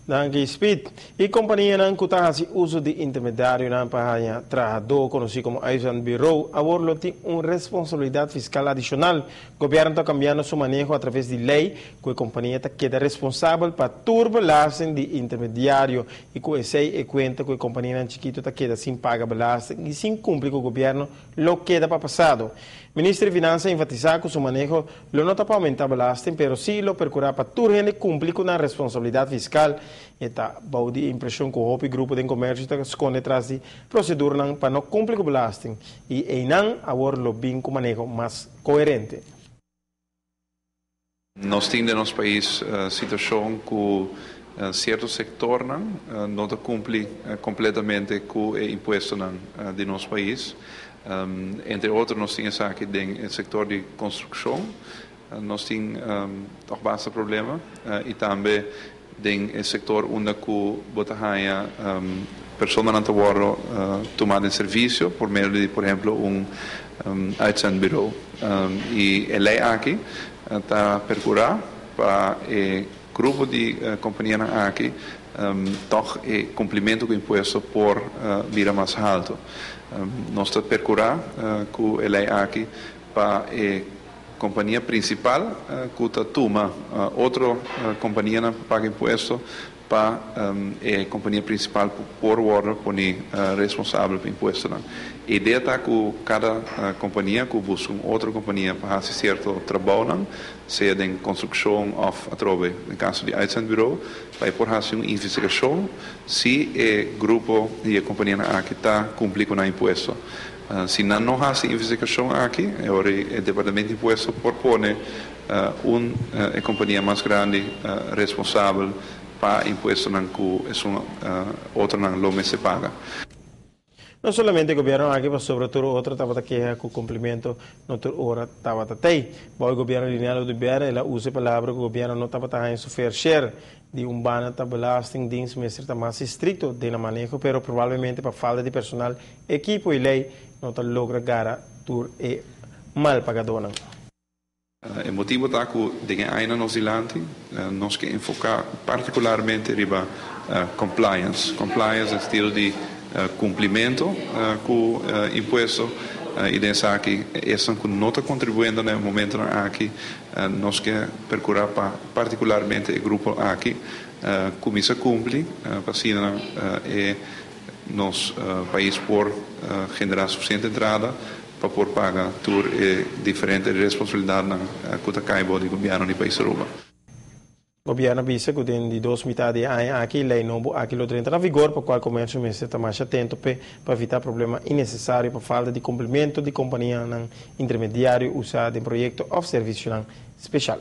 Danke Speed. E companhia não que uso de intermediário na página trabalhador conhecido como Bureau, agora tem uma responsabilidade fiscal adicional. O governo está cambiando seu manejo através de lei, que a companhia queda responsável para turbalagem de intermediário e que essa é conta que a companhia não chiquito queda sem pagar belagem e sem cumprir com o governo, lo queda para passado. O ministro de Finanças enfatizou que seu manejo não está para aumentar a belagem, mas sim lo procurar para turbalagem cumprir com a responsabilidade fiscal. Eta bau de impressão que o grupo de comércio está esconde atrás de procedura para não cumprir com a belagem e não agora lo bem com manejo mais coerente. Nós temos no nosso país situação que certo sector não cumpre completamente com o imposto de nosso país. Entre outros, nós temos aqui no setor de construção, nós temos bastante problema e também no setor onde botahaya pessoas não estão tomando serviço por meio de, por exemplo, uitzendbureau. E a lei aqui está procurar para o grupo de companhias aqui toch cumprimento com o imposto por vira mais alto. Nós estamos procurar com a lei aqui para companhia principal que toma outra companhia não paga imposto para a companhia principal por hora pone responsável pelo imposto. A ideia está que cada companhia que busca outra companhia para fazer certo trabalho, seja em construção ou através, no caso de uitzendbureau, vai por fazer uma investigação se o grupo e a companhia aqui está cumprindo com o imposto. Se não há investigação aqui, o departamento de imposto propõe uma companhia mais grande responsável para imposto que outra não se paga. Não somente o governo aqui, mas sobretudo outra estava queja com o cumprimento noutra hora estava até. O governo linear do governo ela usa a palavra que o governo não estava em seu fair share de bana belasting dienst está mais estrito de na manejo, pero provavelmente para falta de personal, equipo e lei não está logra gara tur e mal pagadona. O motivo está que de ainda nós ilante nós que enfocar particularmente riba compliance. Compliance é estilo de cumprimento com imposto e dessa aqui essa que não está contribuindo no momento aqui nós que procurar particularmente o grupo aqui começa a cumprir para assim nosso país por generar suficiente entrada para por pagar tur diferente responsabilidade que está caibo do governo do país Aruba. O governo avisa que tem duas metades de ano aqui, lei novo aqui lo entra na vigor, para qual comércio mesmo está mais atento para evitar problema innecessário para falta de cumprimento de companhia intermediário usada em projeto ou serviço especial.